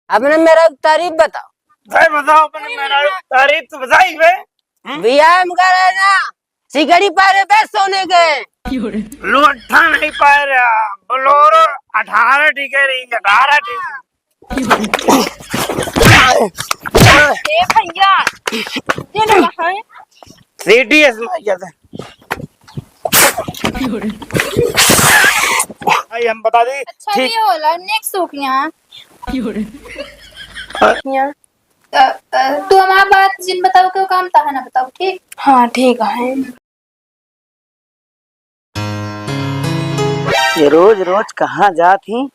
अपने मेरा तारीफ बताओ। भाई बताओ अपने मेरा तारीफ तो बताई बे। व्यायाम करे ना, सिगड़ी पारे पे सोने गए। लोठा नहीं पाए रहा बोलोरो 18 टिके रही 18 टिके। ए भैया ये लोग कहाँ हैं? सीटीएस में जाते भाई हम बता दी। अच्छा ठीक ये होला नेक्स्ट सूख यहाँ तू हमारा बात जिन बताओ क्यों काम था ना बताओ ठीक। हाँ ठीक है। ये रोज रोज कहाँ जाती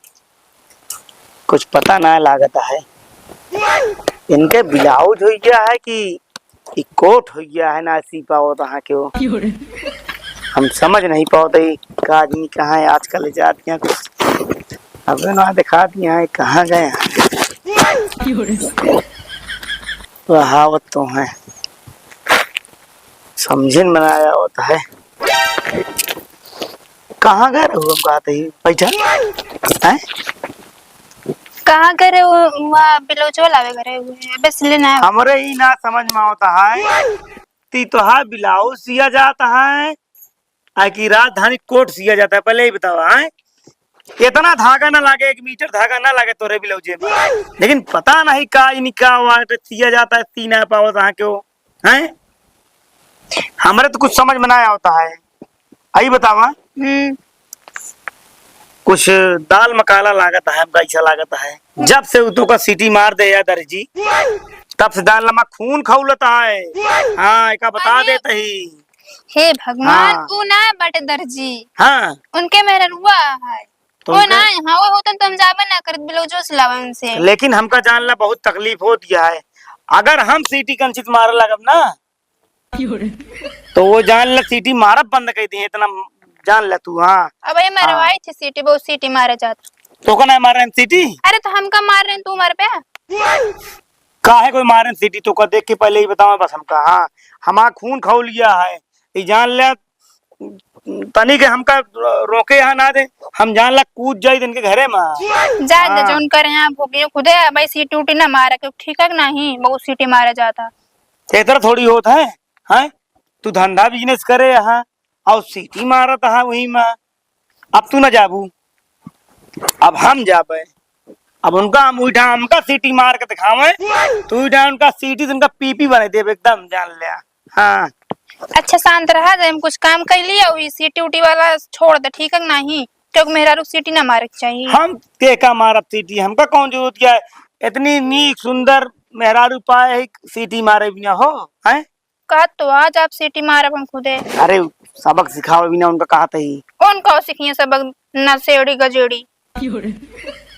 कुछ पता ना लागता है। इनके ब्लाउज हो गया है कि कोट हो गया है ना सी पाओ तहाँ के वो हम समझ नहीं पाते का आदमी कहाँ है आजकल जाती हैं कुछ अब ना दिखाती हैं कहाँ गए कहावत तो है समझे में आया होता है। कहाँ गए रहो हम कहते ही पैसा है कहाँ करे वहाँ बिलोचो लावे करे हुए बस लेना है। हमरे ही ना समझ में आता है ती तो है ब्लाउज सिया जाता है कि राजधानी कोट सिया जाता है पहले ही बताओ है। इतना धागा ना लागे 1 मीटर धागा ना लागे तोरे ब्लाउजे में लेकिन पता नहीं का सिया जाता है सी ना पाओ तहाँ के वो है हमारे तो कुछ समझ में ना आता है। आई बतावा कुछ दाल मकाला लागत है हमका ऐसा लागत है जब से उतो का सीटी मार दे या दर्जी तब से दाल लमा खून खौलता है। हाँ एक बता देते ही हे भगवान वो ना बटे दर्जी हाँ उनके मेरा रुआ है तो वो ना हाँ वो होता तो हम जाबे ना कर ब्लाउजो सिलावा उनसे। लेकिन हमका जानला बहुत तकलीफ हो दिया है अगर हम सीटी कंचित मारे लगब ना तो वो जान ला सीटी मारब बंद कर दी इतना जान ला तू। हाँ अब ये मरवाई थी सीटी बहुत सीटी मारे जाता तो कौन है मारे सीटी। अरे तो हम का मार रहे हैं तू मार पे काहे कोई मारे सीटी तो का देख के पहले ही बताओ बस हमका। हाँ हमारा खून खौल लिया है ये जान ले तनी के हमका रोके यहाँ ना दे हम जान ला कूद जाई इनके घरे में जा दे जोन करे यहाँ भूखी खुदे भाई सीटी उटी ना मारा क्यों ठीक है नहीं बहुत सीटी मारा जाता इतना थोड़ी होता है। हैं तू धंधा बिजनेस करे यहाँ और सीटी मारत है वही में अब तू ना जाबू अब हम जाबे अब उनका हम उठा हमका सीटी मार के दिखावे तू उठा उनका सीटी से उनका पीपी बने दे एकदम जान लिया। हाँ अच्छा शांत रहा जब हम कुछ काम कर लिया वही सीटी उटी वाला छोड़ दे ठीक है नहीं क्योंकि मेरा रुक सीटी ना मारे चाहिए। हम ते का मारब सीटी हमका कौन जरूरत क्या है इतनी नीक सुंदर मेहरारू पाए है सीटी मारे बिना हो हैं कहा तो आज आप सीटी मारे हम खुदे। अरे सबक सिखाओ बिना उनका कहते ही उनको सीखिए सबक नशेड़ी गजेड़ी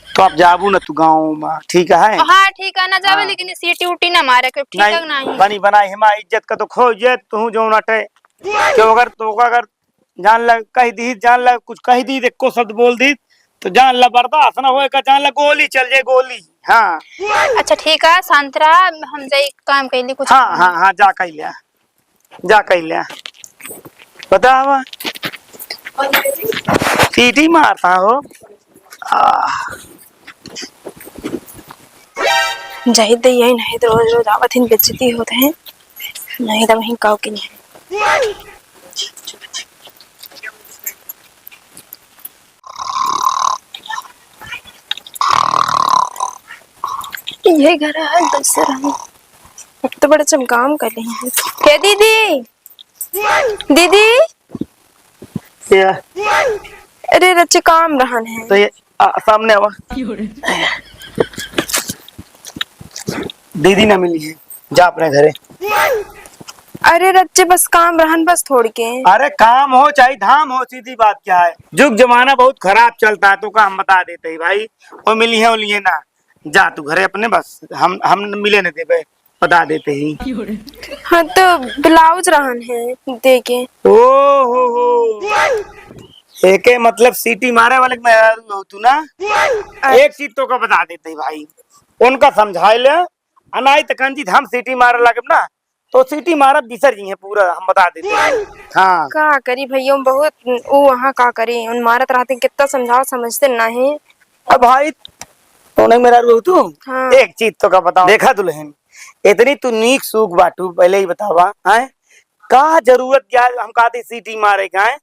तो आप जाबू ना तू गाँव में ठीक है। हाँ ठीक है ना जावे हाँ। लेकिन सीटी उटी ना मारे क्यों ठीक है नहीं बनी बनाई हमारी इज्जत का तो खो इज्जत तू जो नटे क्यों अगर जान लग कह दी जान लग कुछ कह दी को शब्द बोल दी तो जान ला बर्दाश्त ना होए का जान ला गोली चल जाए गोली। हाँ अच्छा ठीक है शांत रहा हम जाए काम कर ली कुछ। हाँ हाँ हाँ जा कह लिया बता सीटी मारता हो जाहिद दे यही नहीं तो रोज रोज आवत हिन बेइज्जती होते हैं नहीं तो वहीं काव की नहीं। ये घर है दस अब तो बड़े चम काम कर रही हैं। क्या दीदी दीदी अरे रच्चे काम रहन है तो ये सामने आवा दीदी ना मिली है जा अपने घरे। अरे रच्चे बस काम रहन बस थोड़ के। अरे काम हो चाहे धाम हो सीधी बात क्या है जुग जमाना बहुत खराब चलता है तो का हम बता देते ही भाई वो मिली है वो लिए ना जा तू घरे अपने बस हम मिले न दे बता देते ही। हाँ तो ब्लाउज रहन है देके ओ हो एक मतलब सीटी मारे वाले हो तू ना एक चीज तो का बता देते ही भाई उनका समझाए ले अनाई तकंजी हम सीटी मारे लगे ना तो सीटी मारा बिसर जी है पूरा हम बता देते हैं। हाँ का करी भैया बहुत वो वहाँ का करी उन मारत रहते कितना समझाओ समझते नहीं। अब भाई उन्हें मेरा रू तू हाँ। एक चीज तो का बताओ, देखा दुल्हन इतनी तू नीक सूख बाटू, पहले ही बतावा है का जरूरत क्या हम कहते सीटी मारे का है।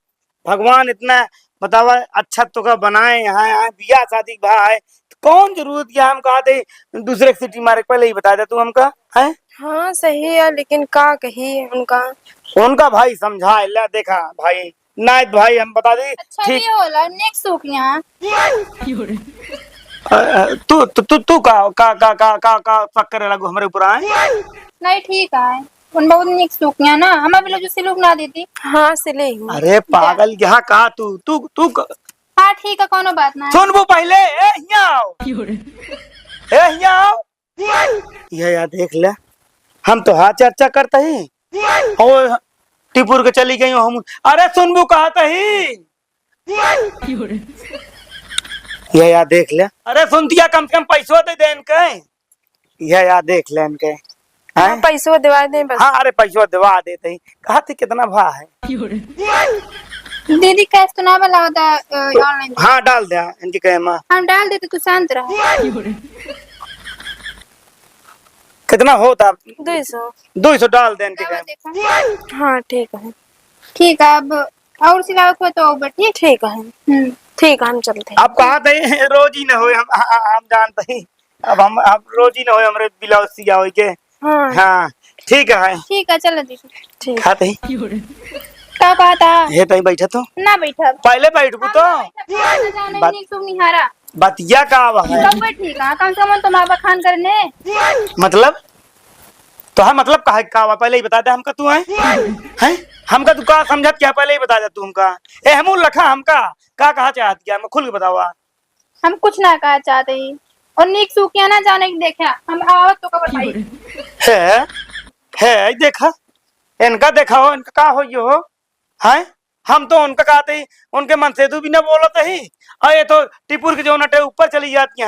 भगवान इतना बतावा अच्छा तो का बनाए यहाँ यहाँ बिया शादी भा है, तो कौन जरूरत क्या हम कहते दूसरे की सीटी मारे, पहले ही बता दे तू हमका है। हाँ सही है, लेकिन का कही उनका। उनका भाई समझा ला, देखा भाई नायत भाई हम बता दे अच्छा ठीक। ये होला नेक्स्ट सूख यहाँ। तू का चक्कर लगू हमारे ऊपर आए। नहीं ठीक है, उन बहुत निक सूख यहाँ ना, हमें भी लोग जो सिलूक ना देती। हाँ सिले ही। अरे पागल यहाँ कहा तू तू तू हाँ ठीक है, कोनो बात ना है। सुन वो पहले यहाँ आओ, यहाँ आओ। यह यार देख ले, हम तो हाँ चर्चा करते ही और टिपुर के चली गई हम। अरे सुन वो कहता ही यह यार देख ले। अरे सुन दिया कम से कम पैसों दे दे इनके। यह यार देख ले इनके हाँ, पैसों दिवा दे बस। हाँ अरे पैसों दिवा देते ही, कहा थी कितना भा है। दीदी कैश तो ना बला होता ऑनलाइन। हाँ डाल दे इनके कहे माँ, हम डाल देते तू शांत रह। कितना होता 200। 200 डाल दे इनके कहे। देखो हाँ ठीक है। ठीक है, अब और सिलावे को तो over, ठीक। ठीक है ठीक है, हम चलते हैं। अब कहा थे रोज ही न हो, हम जानते ही अब रोज ही न हो हमारे ब्लाउज सिया हो के। हाँ हाँ ठीक है ठीक है चलो दीदी। ठीक। खाते ही का कहा था ये तई बैठा तो ना बैठा। पहले बैठबू तो बतिया का आवा है। सब ठीक है, कम से कम तुम आबा खान करने। मतलब तो है मतलब कहा का आवा, पहले ही बता दे हमका तू है हैं हमका तू का समझत क्या, पहले ही बता दे तू हमका। ए हमू लखा हमका का कहा चाहत क्या, मैं खुल के बतावा। हम कुछ ना कहा चाहते ही, और नीक सूखिया ना जाने की देखा हम आवत तो का बताई। है देखा इनका देखा हो, इनका का हो ये हो है। हम तो उनका कहते ही उनके मन से तू भी ना बोलते ही, और ये तो टिपुर के जो नटे ऊपर चली जाती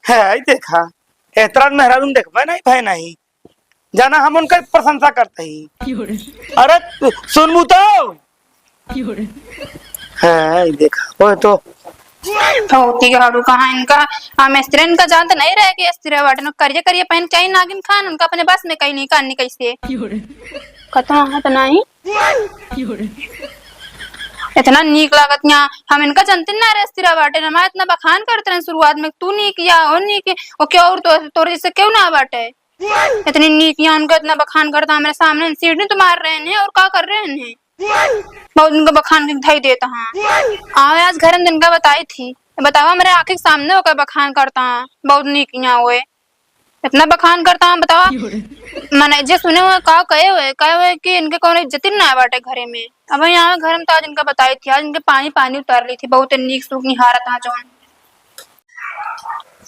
है देखा एतराज मेहरारून देख भाई नहीं भाई नहीं जाना, हम उनका प्रशंसा करते ही। अरे सुनबू तो है देखा वो तो होती गाड़ू कहाँ इनका। हम स्त्रीन का जानते नहीं रहे कि स्त्री वाटे न करिए करिए पहन कहीं नागिन खान उनका अपने बस में कहीं नहीं करनी कैसे कतना है तो नहीं इतना नीक लागत यहाँ। हम इनका जानते ना रहे स्त्री वाटे ना, इतना बखान करते रहे शुरुआत में तू नहीं किया और नहीं किया और क्या और तो जैसे क्यों ना बाटे इतनी नीक यहाँ उनका इतना बखान करता हमारे सामने सीढ़ी तो मार रहे हैं और क्या कर रहे हैं बहुत उनका बखान दिखाई देता हाँ। आज घर में दिन का बताई थी, बतावा मेरे आंखें के सामने होकर बखान करता है बहुत नीक यहाँ हुए इतना बखान करता हूँ। बतावा मैंने जे सुने हुए कहे हुए कि इनके कौन इज्जत ना बाटे घरे में। अब यहाँ घर में तो आज इनका बताई थी, आज इनके पानी पानी उतार ली थी, बहुत नीक सूख निहारा था जो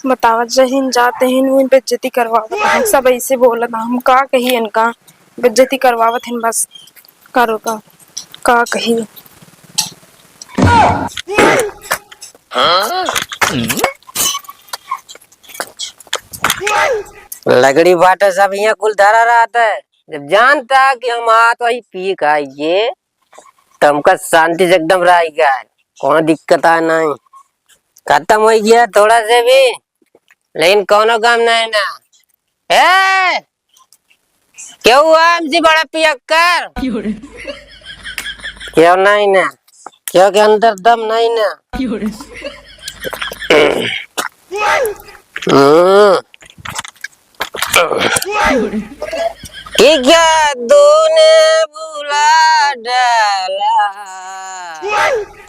बतावा जहिन जाते हैं वो बेइज्जती करवावत हैं, सब ऐसे बोलत हम का कही इनका बेइज्जती करवावत हैं बस करो का कही। लगड़ी बाटा सब यहाँ कुल धरा रहता है, जब जानता कि हम हाथ वही पी का ये तो हमका शांति से एकदम रहेगा, कोनो दिक्कत आ नहीं। खत्म हो गया थोड़ा से भी, लेकिन कोनो काम नहीं ना है। क्यों हुआ हमसे बड़ा पियक्कर क्यों नहीं ना, क्यों के अंदर दम नहीं ना। कि क्या तूने बुला डाला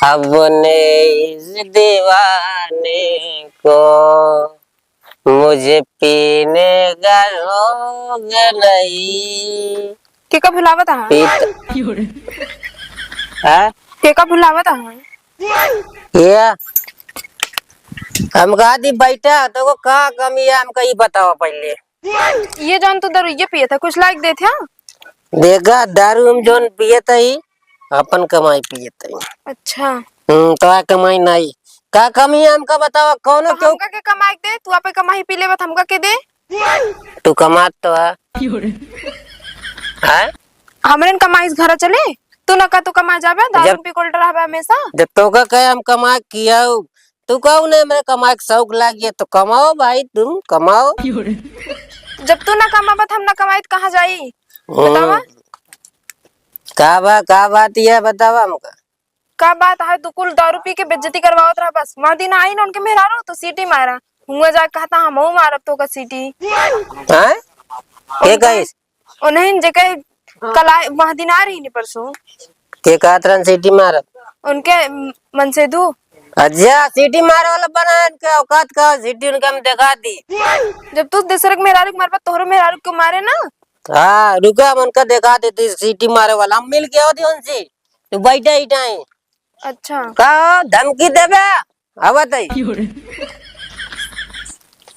अपने इस दीवाने को, मुझे पीने का रोग नहीं। के का भुलावत है के का भुलावत है ये हम कहा थी बैठा तो को कहा कमी है हमका ये बताओ पहले। ये जान तो दारू ये पिए था कुछ लाइक दे थे देखा दारू हम जोन पिए ही अपन कमाई पिए ही। अच्छा तो कमाई नहीं का कमी है हमका बताओ कौन तो क्यों हमका के कमाई दे तू आपे कमाई पी लेवत हमका के दे तू कमात तो है हमरे कमाई घर चले तू ना का तू कमा जाबे दारू पी कोल्ड रहबे हमेशा। जब तो का कहे हम कमा किया तो तू कहू ना मेरे कमाए का शौक लागिए तो कमाओ भाई, तुम कमाओ। जब तू ना कमावत हम ना कमाई तो कहाँ जाई बतावा। का बात यह बतावा हमका। का बात है, तू कुल दारू पी के बेइज्जती करवावत रहा। बस वहाँ दिन आई ना उनके मेहरारू तो सीटी मारा हुआ जाके कहता हम मारब तो का सीटी हैं के कहिस उन्हें जेके कल वहाँ दिन आ रही नहीं परसों के कातरन सीटी मारब उनके मन से दू। अच्छा सीटी मारे वाला बना के औकात का सीटी उनका हम दिखा दी। जब तू दूसरे के मेहरारू के मारबा तोहरो मेहरारू को मारे ना। हाँ रुका हम उनका दिखा देते सीटी मारे वाला, हम मिल गया होती उनसे तो बैठा ही टाइम। अच्छा का धमकी देबे अब बताई।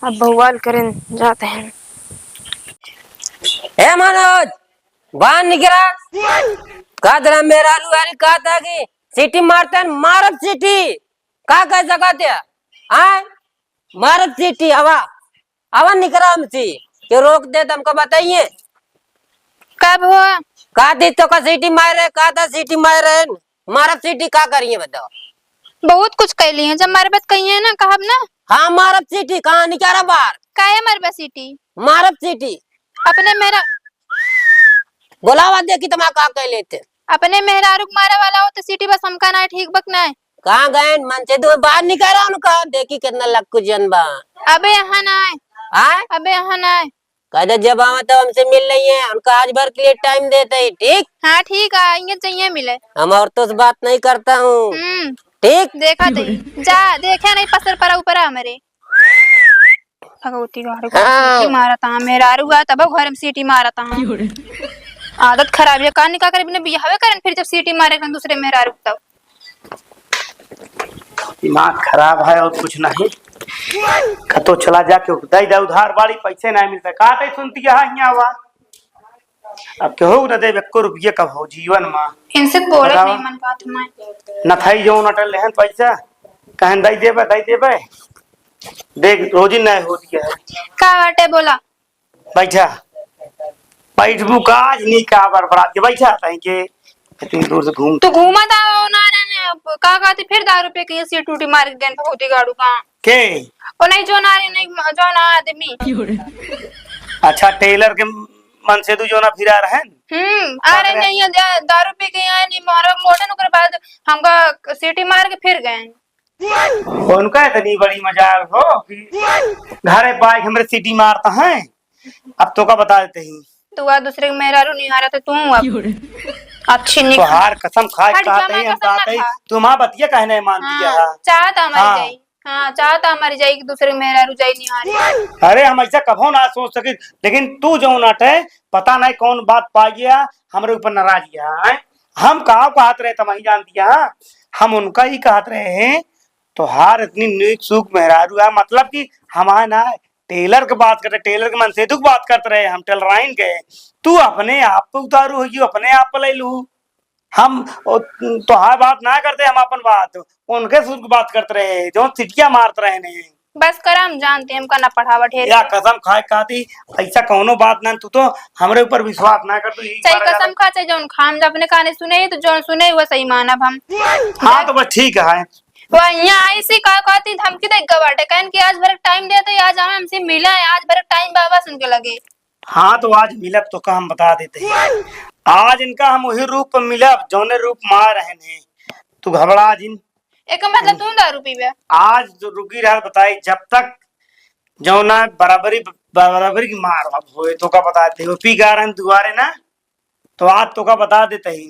अब बवाल करें जाते हैं। ए मनोज बाहर निकला का तेरा मेरा रुआरी का था कि सीटी मारते हैं मारब सीटी का कह सकते हैं मारब सीटी हवा हवा निकला हमसे क्यों रोक दे तुमको बताइए। कब हुआ का दी तो का सीटी मार रहे का था सीटी मार रहे मारब सीटी का करिए बताओ। बहुत कुछ कह ली है जब मारे बात कही है ना कहब ना। हाँ मारब सीटी कहाँ निकाला बाहर का है मारे बात सीटी मारब सीटी अपने मेरा बोलावा दे कि तुम का कह लेते अपने मेहरारू मारे वाला हो तो सीटी बस हमका ना ठीक बक ना है। कहाँ गए मन से तो बाहर निकाला उनका देखी कितना लक्कू जनबा। अबे यहाँ ना है हाँ अबे यहाँ ना है कहते जब आवा तब हमसे मिल रही है उनका आज भर के लिए टाइम देते ही ठीक। हाँ ठीक है आएंगे चाहिए मिले हम औरतों से बात नहीं करता हूँ ठीक। देखा थे जा देखे नहीं पसर परा ऊपर हमारे भगवती हाँ। मारा था मेरा रुआ तब घर में सीटी मारा था। आदत खराब है कहानी का करे बिहावे करन फिर जब सीटी मारे दूसरे मेरा रुक तब दिमाग खराब है और कुछ नहीं। कतो चला जाके दई दे उधार बाड़ी पैसे नहीं मिलते काटे सुनती है यहाँ हुआ अब क्यों न दे 1 रुपये कब हो जीवन में इनसे बोले नहीं मन बात में न थाई जो नटल लेहन पैसा कहन दई देबे देख रोजी नहीं होती है का बाटे बोला बैठा बैठबू काज नहीं का बरबरात के बैठा तहीं के इतनी दूर से घूम तो घूमा था ना का कहते फिर दारू पे कहीं सीट टूटी मार के गन भगवती गाड़ू का के ओ नहीं जो ना नहीं जो ना आदमी अच्छा टेलर के मन से तू जो ना फिरा रहे अरे नहीं दारू पी के आए नहीं मारा मोड़न ओकर बाद हमका सीटी मार के फिर गए उनका इतनी बड़ी मजाक हो कि घरे बाइक हमरे सिटी मारता है अब तो का बता देते ही तू आ दूसरे के मेहरारू नहीं हारा तो तू अब अच्छी नहीं तो हार कसम खाए कहते ही हम कहते ही तुम आ बतिया कहने मानती है चाहता हमारी जाई हाँ चाहता हमारी जाई कि दूसरे के मेहरारू जाई नहीं हारी। अरे हम ऐसा कभो ना सोच सके लेकिन तू जो नट है पता नहीं कौन बात पा गया हमरे ऊपर नाराज है। हम कहा कहत रहे तम ही जानती है हम उनका ही कहत रहे हैं तो हार इतनी नीक सुख मेहरारू है मतलब कि हमारे ना टेलर की बात करते टेलर के मन से तू बात करते रहे हम टेलराइन गए तू अपने आप पे उतारू हो अपने आप पे ले लू हम तो हार बात ना करते हम अपन बात उनके सुख बात करते रहे जो सिटिया मारते रहे नहीं बस कर हम जानते हैं हमका ना पढ़ावा ढेर या कसम खाए कहती ऐसा कौनो बात ना तू तो हमरे ऊपर विश्वास ना कर तू चाहे कसम खा चाहे जौन खाम जब अपने काने सुने तो जौन सुने वो सही मानब हम। हाँ तो बस ठीक है वो यहाँ आई सी का कहती धमकी दे गवाटे कहन कि आज भर टाइम देते आज हमें हमसे मिला है आज भर टाइम बाबा सुन के लगे। हाँ तो आज मिलब तो का हम बता देते हैं आज इनका हम वही रूप मिलब जौने रूप मार रहे हैं तू घबरा जिन एक मतलब तू दारू पीबे आज जो रुकी रहा बताई जब तक जौना बराबरी की मार होए तो का बता देते हो पी गा रहे दुआरे ना तो आज तो का बता देते ही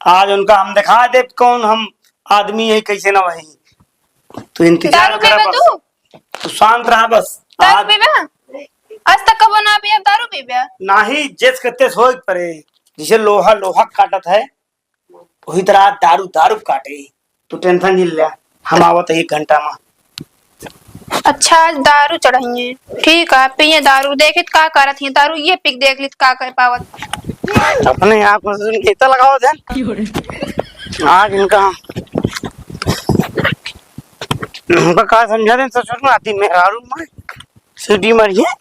आज उनका हम दिखा दे कौन हम आदमी है कैसे ना वही तो इंतजार कर बस तू शांत रहा बस दारू पीबे आज तक कब ना पिया दारू पीबे नाही जेस करते सोच परे जिसे लोहा लोहा काटत है वही तरह दारू दारू काटे तू टेंशन नहीं ले हम आवत 1 घंटा में। अच्छा आज दारू चढ़ाइए ठीक है पिए दारू देखित का करत है दारू ये पिक देख लित का कर पावत अपने आप में सुन के लगाओ ध्यान आज इनका हमका का समझा दे सच में आती मेहरारू में सीटी मरिए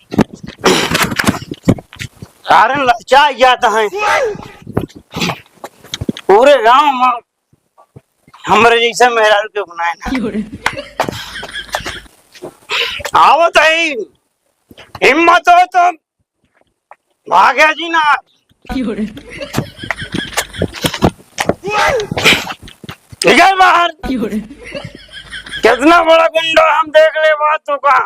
कारण लचा जाता है पूरे गांव में हमारे जैसा मेहरारू के बनाए ना। आओ तई हिम्मत हो तो भाग्या जी ना। निकल बाहर। कितना बड़ा गुंडा हम देख ले बातों का।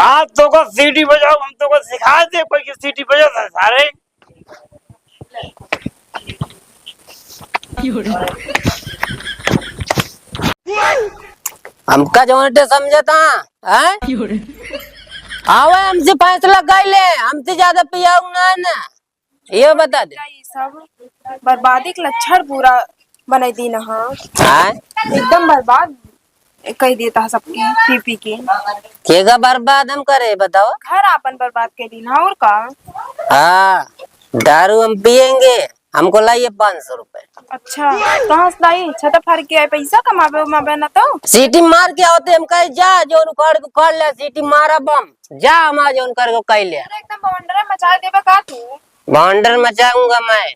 आज तो को सीटी बजाओ हम तो को सिखा दे कोई की सीटी बजाता है सारे। हमका जो समझता है आवे हमसे फैसला कर ले, हमसे ज्यादा पियाऊ ना है ना, ये बता दे। ये सब बर्बादी के लक्षण पूरा बनाई दी ना। हाँ हाँ? एकदम बर्बाद कह देता है सबकी पी पी के। केगा बर्बाद हम करे बताओ। घर आपन बर्बाद कर दी ना और का। हाँ दारू हम पियेंगे, हमको लाइए 500 रुपए। अच्छा कहाँ से लाई? छत फाड़ के आए पैसा कमावे उमावे ना तो। सीटी मार के होते हम कहे जा जो कर ले सीटी मारा बम जा हम जो कर को कह ले। एकदम बवंडर मचा देबे का तू। बवंडर मचाऊंगा मैं,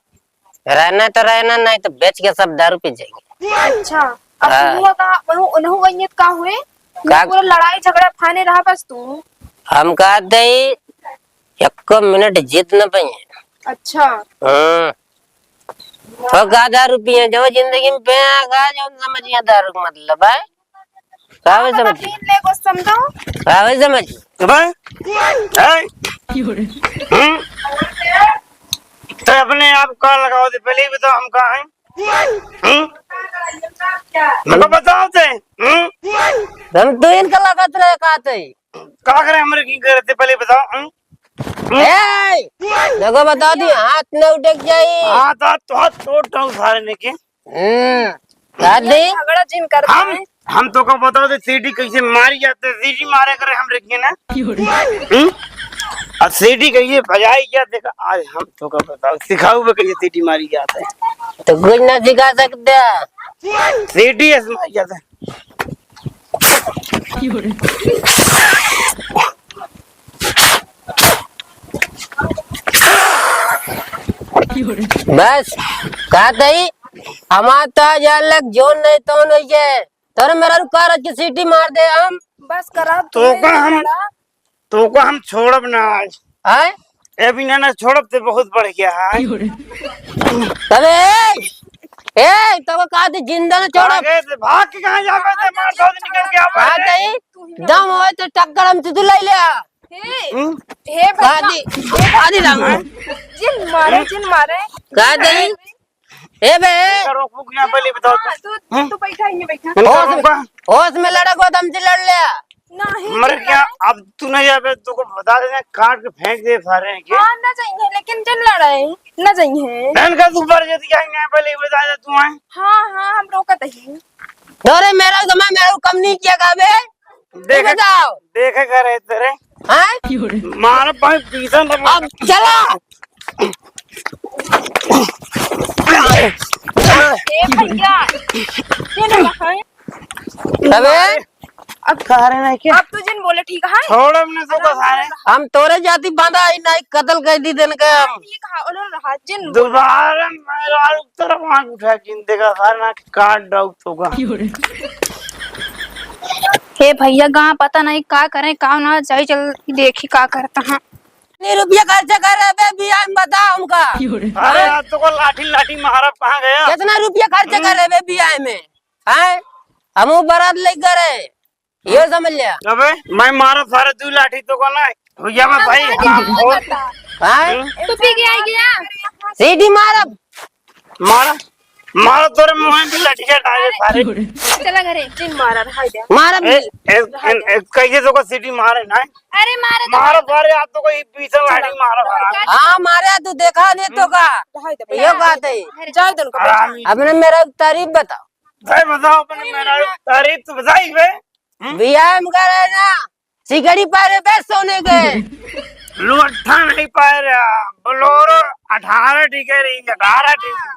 रहना तो रहना, नहीं तो बेच के सब दारू पी जाएंगे। अच्छा अब हाँ। तू का बनू उन्हों गई का हुए का? पूरा लड़ाई झगड़ा फाने रहा बस तू। हम कहते ही 1 मिनट जीत न पाए। अच्छा तो का दारू पिए जो जिंदगी में पिया जो समझिए दारू का मतलब है कावे समझ ले को समझो कावे समझ तो अपने आप का लगाओ दे पहले ही बताओ हम कहाँ हैं। हमको बताओ थे हम तो इनका लागत रहे कहते क्या करे हमारे की करते पहले बताओ। ए देखो बता दी हाथ न उठक जाई। हाँ तो हाथ तोड़ रहा सारे ने के। दादी झगड़ा जिन करते हैं। हम तो को बताओ दे सीडी कैसे मारी जाते सीडी मारे करे हम रखिए ना। और सीडी कैसे बजाई जाते आज हम तो को बताओ सिखाओ कैसे सीडी मारी जाते है। तो कुछ न सिखा सकते सीडी ऐसे मारी जाते है। बस कहते ही हमार तो जान लग जो नहीं तो नहीं है तोरे मेरा कार की सीटी मार दे हम बस करा तो को हम छोड़ब ना आज है ए बिना ना छोड़ब तो बहुत बढ़ गया है। अबे ए तो कहा थी जिंदा न छोड़ो भाग के कहां जाबे ते मार दो निकल के आवे। कहा थी दम होए तो टक्कर हम से ले ले हे कहा थी आदि राम जिन मारे कहा थी ए बे करो फूक ना पहले बताओ तू बैठा ही बैठा होश में लड़क हो तुमसे लड़ लिया नहीं मर क्या अब तू नहीं जाबे तो को बता देना काट के फेंक दे सारे के। हाँ ना चाहिए लेकिन जन लड़ाई ना चाहिए धन का तू पर जति आई ना पहले बता दे तू है। हाँ हम रोकत ही तोरे मेरा जमा मेरा कम नहीं किया गाबे देख बताओ देखे करे तेरे हैं मार भाई पीछे अब चला भैया ये ना है अबे अब सारे नहीं के अब तू जिन बोले ठीक है छोड़ हमने तो को सारे हम तोरे जाति बांधा ही नहीं कत्ल कर दी देन के हम ठीक है उन्होंने रहा जिन दोबारा मेरा तरफ आंख उठा जिंदे का सारा ना काट दो तो का। हे भैया गाँव पता नहीं का करें का ना जाई चल देखी का करता है। कितने रुपया खर्चा कर रहे बे बियाह में बताओ हमका अरे आज तो को लाठी लाठी महाराज कहाँ गया। कितना रुपया खर्चा कर रहे बे बियाह में हैं हम बारात लेकर गए ये समझ लिया। अबे मैं मारा सारे दो लाठी तो को ना भैया मैं भाई हैं तू पी के आई गया सीटी मार मारा मारा तोरे मुंह में भी लाठी चढ़ा दे सारे। चला घरे जिन मारा रहा दे मार कैसे तो को सीटी मारे ना अरे मारे मारा सारे आप तो कोई पीछे लाठी मारा हाँ मारे तू देखा नहीं तो का ये बात है जाए दोनों को बैठा अपने मेरा तारीफ बताओ भाई बताओ अपने मेरा तारीफ तो बताई बे। बियाह में कर रहे ना सिगड़ी पारे बे सोने के लुट्ठा नहीं पाए रहा बोलोरो 18 टिके रही 18 टिके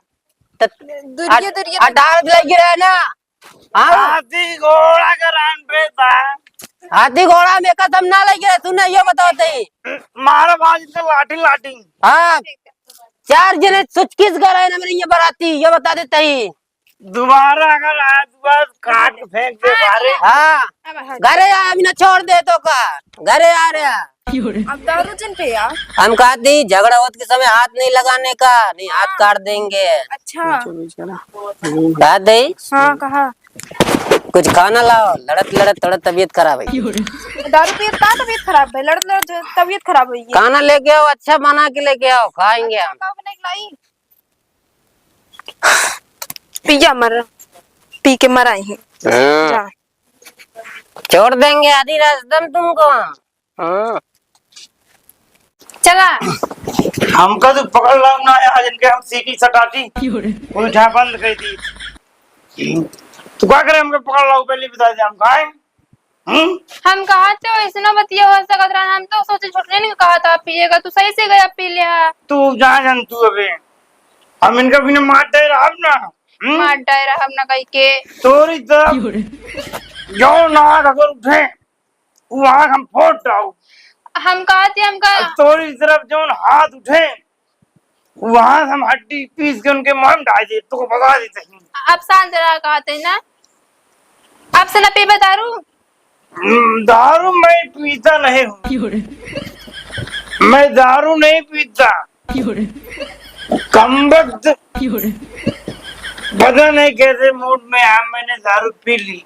दुरिये 18 लग रहा है ना हाँ हाथी घोड़ा का रान पे था हाथी घोड़ा में कसम ना लग रहा तूने ये बताओ तई मारा बाज तो लाठी लाठी हाँ 4 जने सुचकिस कर रहे ना मेरी ये बराती ये बता देते ही दोबारा अगर आज बस काट के फेंक दे बारे। हाँ घरे आ, अभी ना छोड़ दे तो का घरे आ रहा। अब दारू जन पे यार। हम कहा दी झगड़ा होते के समय हाथ नहीं लगाने का, नहीं हाथ काट देंगे। अच्छा कहा दे हाँ कहा कुछ खाना लाओ, लड़त लड़त थोड़ा तबीयत खराब है। दारू पिए का तबीयत खराब है, लड़ लड़ तबीयत खराब हुई है। खाना लेके आओ, अच्छा बना के लेके आओ, खाएंगे हम। का बना के लाई पिया मर पी के मर आए हैं। जा छोड़ देंगे आधी रास्ते में तुमको। चला हमका तो पकड़ लो ना आज इनके हम सीटी सटाती उठा बंद कर दी। तू क्या करे हमको पकड़ लो पहले बता दे हम खाए। हम कहा थे ऐसे ना बतिया हो सकत रहा, हम तो सोचे छोटने ने कहा था पिएगा, तू सही से गया पी लिया। तू जहाँ जान तू अबे हम इनका बिना मार दे रहा ना। मार डायरा हम ना कही के तोरी तरफ जो नाक अगर उठे वहाँ हम फोड़ डाऊ। हम कहा थे हमका तोरी तरफ जो हाथ उठे वहाँ हम हड्डी पीस के उनके मुंह में डाल दे तो बता देते हैं। अब शांत रहा कहा थे ना, अब से ना पी दारू। दारू मैं पीता नहीं हूँ, मैं दारू नहीं पीता। कम वक्त पता नहीं कैसे मूड में है मैंने दारू पी ली।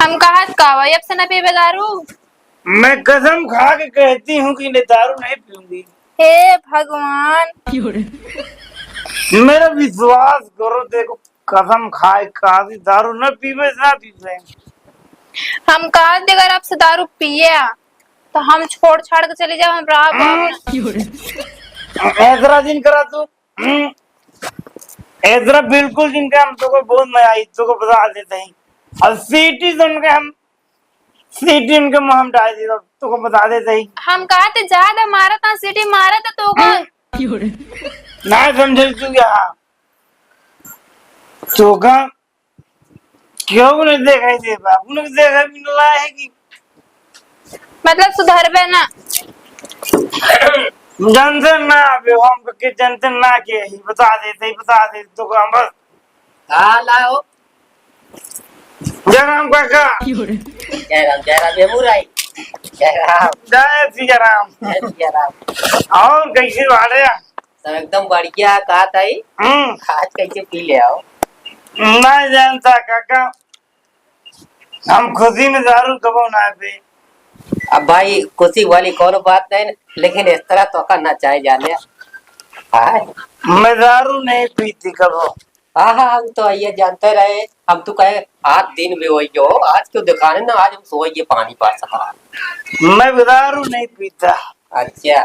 हम कहा भाई अब से ना पी दारू। मैं कसम खा के कहती हूँ कि दारू नहीं पीऊंगी। हे भगवान मेरा विश्वास करो, देखो कसम खाए काजी दारू न पीवे ना पीवे। हम कहा थे अगर आपसे दारू पिए तो हम छोड़ छाड़ के चले जाओ, हम रहा ऐसा दिन करा तू ऐसा बिल्कुल जिनका हम तो बहुत मजा आई तो बता देते हैं। अब सीटी सुन के हम सीटी उनके मुंह में डाल दी तो बता देते हैं। हम कहा थे ज्यादा मारा था सीटी मारा था तो ना समझे तू क्या तो का क्यों नहीं देखा थे बाबू ने देखा भी नहीं है कि मतलब सुधर बे ना जनते ना अबे हम के जनते ना के ही बता देते तो हम बस हाँ लाओ। जय राम काका। जय राम बेमुराई। जय राम जय सिया राम। जय राम। और कैसे वाले सब एकदम बढ़िया। कहा था आज कैसे पी ले आओ। नहीं जानता काका, हम खुशी में दारू कबो ना पे। अब भाई खुशी वाली कौन बात नहीं, लेकिन इस तरह तो करना चाहिए जाने। मैं दारू नहीं पीती कबो। हाँ हम तो ये जानते रहे। हम तो कहे आज दिन में वही हो, आज क्यों दिखाने ना, आज हम सोइए पानी पा सका। मैं दारू नहीं पीता। अच्छा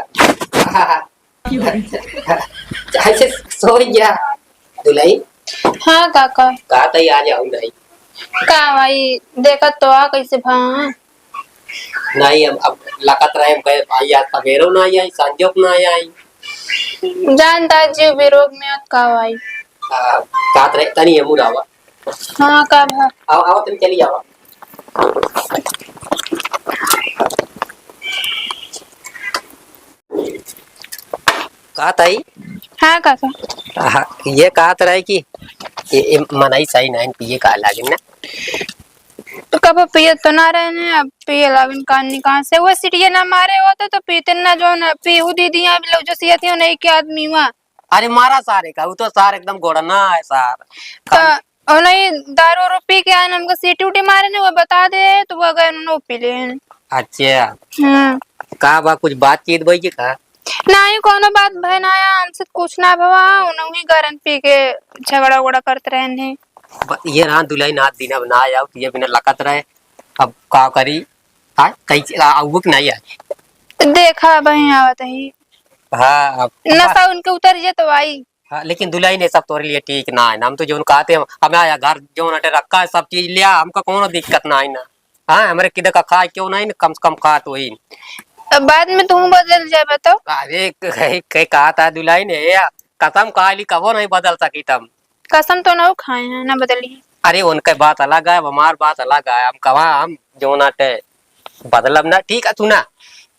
अच्छा सो गया दुलाई। हाँ काका कहा था आ जाऊँ नहीं। का भाई देखा तो आ कैसे भा नहीं अब लकत रहे भाई आज सवेरो ना आई संजोक ना आई। जानता जीव विरोग में का भाई कात रहे तनी है मुरावा। हाँ का भा आओ आओ तुम चली जाओ। कहा था हाँ काका ये कहा था कि ये मनाई सही नहीं पिए का लागिन ना। तो कब पिए तो ना रहे अब पिए लागिन कहाँ से वो सीटिया ना मारे होते तो पीते ना जो ना पीहू दीदी भी लोग जो सियती हो नहीं के आदमी हुआ। अरे मारा सारे का वो तो सार एकदम गोड़ना है सार तो नहीं दारू रो पी के आए हमको सीटी उटी मारे ने वो बता दे तो वो गए उन्होंने पी ले। अच्छा का बा कुछ बातचीत भाई का नहीं कोनो बात बहन आया हमसे कुछ ना भवा उन्होंने गरन पी के झगड़ा उगड़ा करते रहे। ये रहा दुलाई नाथ दिन अब ना आया ये बिना लकत रहे। अब का करी कैसे आउक नहीं आए देखा बहन आवत ही। हाँ नशा उनके उतर जे तो आई। हाँ लेकिन दुलाई ने सब तोरे लिए ठीक ना है ना। हम तो जो कहते हैं हमें आया घर जो नटे रखा है सब चीज लिया हमको कोनो दिक्कत ना है ना। हाँ हमारे किधर का खा क्यों नहीं कम से कम खा तो ही बाद में तुम बदल जाए बताओ। अरे कहीं कहा था दुलाई ने कसम कहा ली कबो नहीं बदल सकी तुम। कसम तो ना खाए हैं ना बदली। अरे उनके बात अलग है हमार बात अलग है। हम कहा हम जो नाटे बदलब ना ठीक है तू ना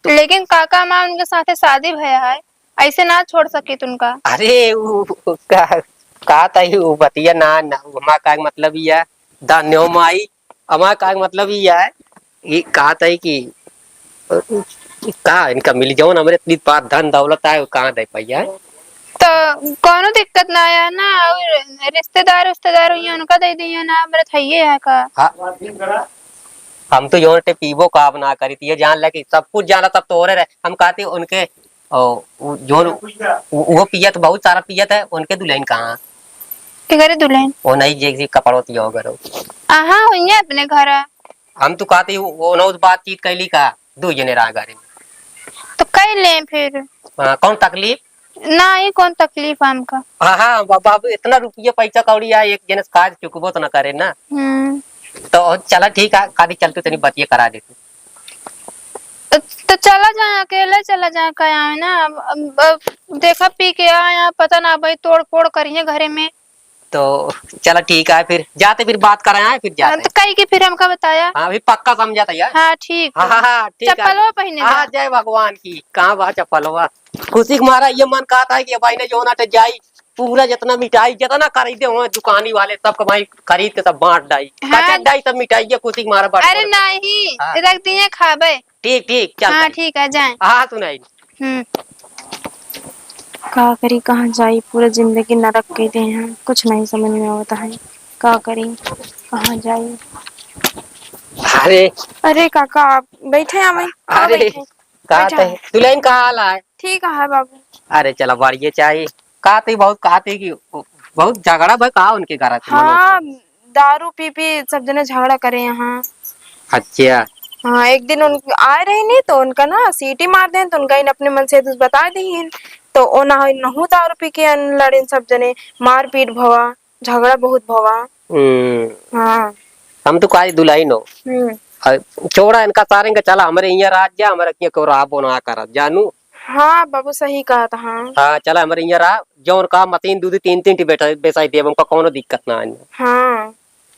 लेकिन काका माँ उनके साथ शादी भया है ऐसे ना छोड़ सके तुमका। अरे का तई उ बतिया ना ना हमा का मतलब ही है दान्यो माई हमा का मतलब ही है ये का तई की का इनका मिल जाओ ना हमरे इतनी बात धन दौलत है कहाँ दे पाइया तो कोनो दिक्कत ना आया ना, और रिश्तेदार रिश्तेदार हुई उनका दे दिया ना, मेरे थैये है का। हाँ हम तो यों टे पीबो का बना करी थी ये जान लगे सब कुछ जाना सब तो हो रहे हम कहते उनके जो वो पियत बहुत सारा पियत है उनके दुल्हन कहाँ के घरे दुल्हन वो नहीं जैसी कपड़ों थी हो करो आहा हुई है अपने घर। हम तो कहते वो ना उस बातचीत कैली का दो जने रहा घरे में तो कह ले फिर। कौन तकलीफ ना ही कौन तकलीफ हमका। हाँ हाँ बाबू इतना रुपये पैसा कौड़ी है एक जने काज चुकबो तो ना करे ना तो चला ठीक है खाली चलते तनी बतिये करा देते तो चला जाए अकेले चला जाए क्या है ना, अब देखा पी के आया पता ना भाई तोड़ फोड़ करिए घरे में। तो चला ठीक है फिर जाते फिर बात कराए फिर जाते तो कहीं की फिर हमका बताया। हाँ अभी पक्का समझा था यार हाँ ठीक हाँ हाँ हाँ ठीक है चप्पलों पहने हाँ जय भगवान की कहाँ बात चप्पलों खुशी के मारा ये मन कहा था कि भाई ने जो ना जाई पूरा जितना मिठाई जितना खरीदे हुए दुकानी वाले सब कमाई खरीद के सब बांट डाई हाँ। कचक डाई सब मिठाई ये खुशी के मारा बांट अरे नहीं हाँ। रख दिए खाबे। ठीक ठीक चल हाँ ठीक है जाए। हाँ सुनाई का करी कहाँ जाई, पूरा जिंदगी नरक के दे हैं, कुछ नहीं समझ में आता है। का करी कहाँ जाई। अरे अरे काका आप बैठे हैं भाई। हाँ अरे बैठे कहा बैठा है। दुल्हन का हाल है ठीक है बाबू। अरे चला बढ़िया चाहिए कहते बहुत कहते कि बहुत झगड़ा भाई कहा उनके घर हाँ दारू पी पी सब जने झगड़ा करे यहाँ। अच्छा हाँ एक दिन उन आए रहे नहीं तो उनका ना सीटी मार दें तो उनका इन अपने मन से तो बता दी तो ओ ना नहु दारू पी के लड़े सब जने मार पीट भवा झगड़ा बहुत भवा। हाँ हम तो कहा दुल्हन हो छोड़ा इनका सारेंगे चला हमारे यहाँ राज्य हमारे को राबो ना कर जानू। हाँ बाबू सही कहा था। हाँ हाँ चला हमारे यहाँ रहा जो उनका मशीन दूध तीन तीन बैठा बेसाई दे उनका कोनो दिक्कत ना आने। हाँ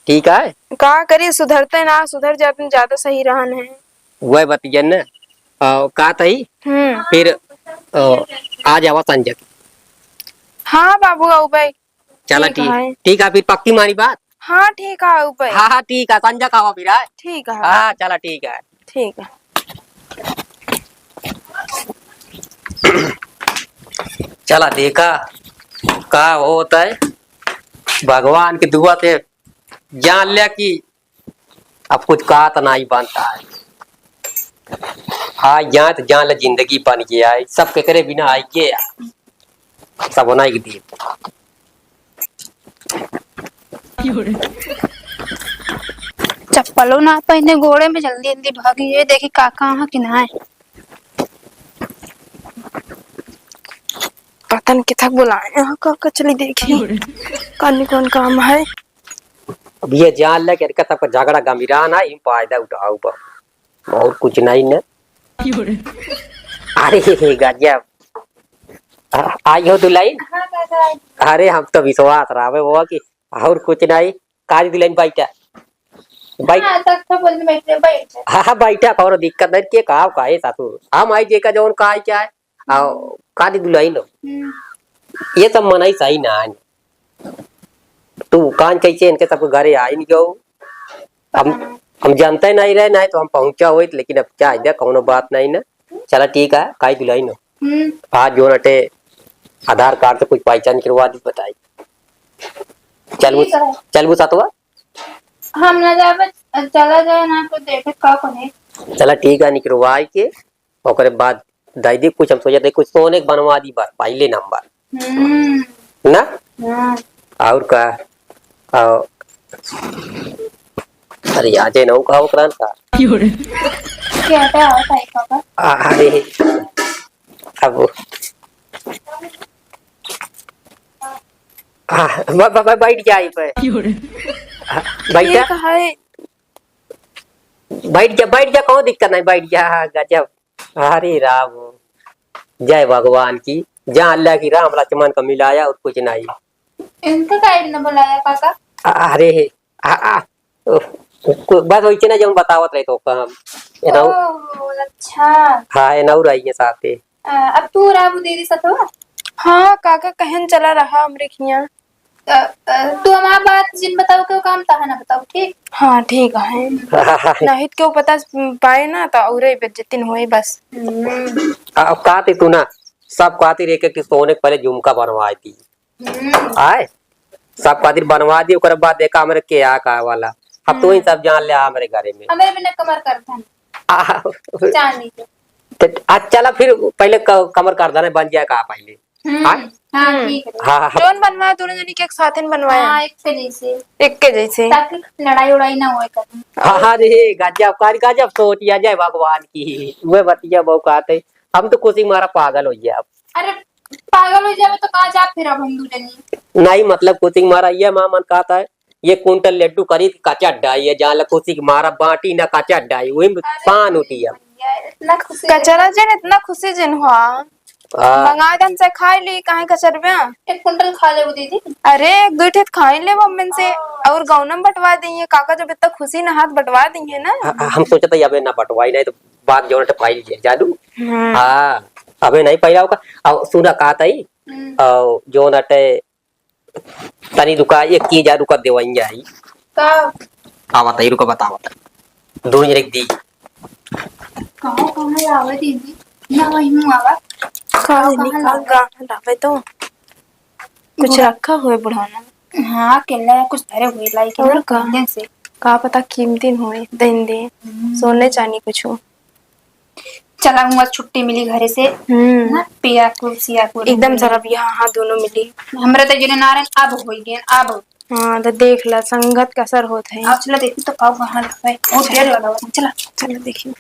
ठीक है का करिए सुधरते ना सुधर जाते ज्यादा सही रहन है वह बतिया न का तही फिर आ जावा संजय। हाँ बाबू आओ भाई चला ठीक है फिर पक्की मारी बात। हाँ ठीक है आओ भाई। हाँ हाँ ठीक है संजय का फिर है ठीक है। हाँ चला ठीक है ठीक है। चला देखा का होता है भगवान की दुआ से जान लिया कि अब कुछ कहा तो नहीं बनता है। हाँ यहाँ तो जान ले जिंदगी बन गया है सब के करे बिना आई के सब होना ही दी। चप्पलों ना पहने घोड़े में जल्दी जल्दी भागी ये देखी काका वहाँ कि ना है। पता नहीं कितना बुलाए यहाँ काका चली देखी कौन कौन काम है। अब ये जान ले कि सबका झगड़ा गंभीरा ना इन फायदा उठाओ और कुछ नहीं न। अरे गजब आई हो दुल्हन। अरे हम तो विश्वास रहा वो कि और कुछ नहीं काज दुल्हन बैठा हाँ बैठा और दिक्कत नहीं के कहा काहे सासू हम आई जे का जौन काहे क्या है कादी दुल्हन ये सब मनाई सही ना है तू कान कैसे इनके सब घरे आई नहीं गो हम जानते नहीं रहे नहीं तो हम पहुंचा हुई लेकिन अब क्या है कौनो बात नहीं ना। चला ठीक है काई दुल्हन आज जो नटे आधार कार्ड से कुछ पहचान करवा दी बताई चल वो सातवा हम ना जावे चला जाए ना तो देखे का कोने। चला ठीक है निकलवा के ओकरे बाद दाई दी कुछ हम सोचा थे कुछ सोने के बनवा दी बार पहले नंबर ना और का अरे आज ना का ओकरान का क्या क्या होता है पापा। अरे अब बैठ जाए पे बैठ जा कौन दिक्कत नहीं बैठ जा गजब। अरे राम जय भगवान की जहाँ अल्लाह की राम लक्ष्मण को मिलाया और कुछ नहीं। इनका काहे न बुलाया काका। अरे बस वही ना जो बतावत रहे तो हम अच्छा हाँ नौ रही है साथे अब तू राबू दीदी सतवा। हाँ काका कहन चला रहा हमरे खिया तू हमारा बात जिन बताओ क्यों काम था है ना बताओ ठीक। हाँ ठीक है। नहीं तो क्यों पता पाए ना तो और बेइज्जती होई बस। अब कहती तू ना सब कहती रे कि सोने के पहले झुमका बनवा दी आए सब खातिर बनवा दी ओकर बाद देखा हमरे के आ का वाला अब तू ही सब जान ले हमरे घरे में हमें बिना कमर करता है चांदी के। आज चला फिर पहले कमर कर देना बन जाए का पहले हाँ हाँ ठीक है। हाँ जोन बनवाया दोनों जनी के एक साथ ही बनवाया। हाँ एक पे जैसे एक के जैसे ताकि लड़ाई उड़ाई ना होए कभी। हाँ हाँ रे गजब कार गजब सोचिया जाए भगवान की वह बतिया बहु कहते हम तो खुशी मारा पागल हो गया अब अरे पागल हो जावे तो कहाँ जा फिर अब हम दूजनी नहीं मतलब खुशी मारा ये माँ मन कहता है ये कुंटल लड्डू खरीद कच्चा डाई है जहाँ खुशी मारा बाटी ना कच्चा डाई वही पान उठी है इतना खुशी कचरा जन इतना खुशी जन हुआ मंगा दन से खाई ली काहे कचरबे। एक कुंटल खा ले वो दीदी। अरे एक दो ठेत खाई ले मम्मी से और गौनम बंटवा देंगे काका जब इतना खुशी ना हाथ बंटवा देंगे ना। हम सोचे थे अबे ना बटवाई नहीं तो बात जो पाई जादू हाँ अबे नहीं पाई होगा और सुना कहा था और जो नटे तनी रुका 21,000 रुका देवाई आई का आवा तई रुका बतावा दोनों जने दी कहाँ आवे दीदी ना वही मुँह आवा डाबे तो कुछ रखा हुए बुढ़ाना। हाँ केला कुछ धरे हुए लाइक और का दिन से का पता कीमती हुए दिन दे सोने चांदी कुछ हो। चला हुआ छुट्टी मिली घरे से ना पिया को सिया को एकदम जरा यहाँ हाँ दोनों मिली हमरे तो जिने नारायण अब हो गए अब। हाँ तो देख ला संगत का असर होता है। चला देखी तो पाव कहाँ है बहुत देर वाला चला चलो देखिए।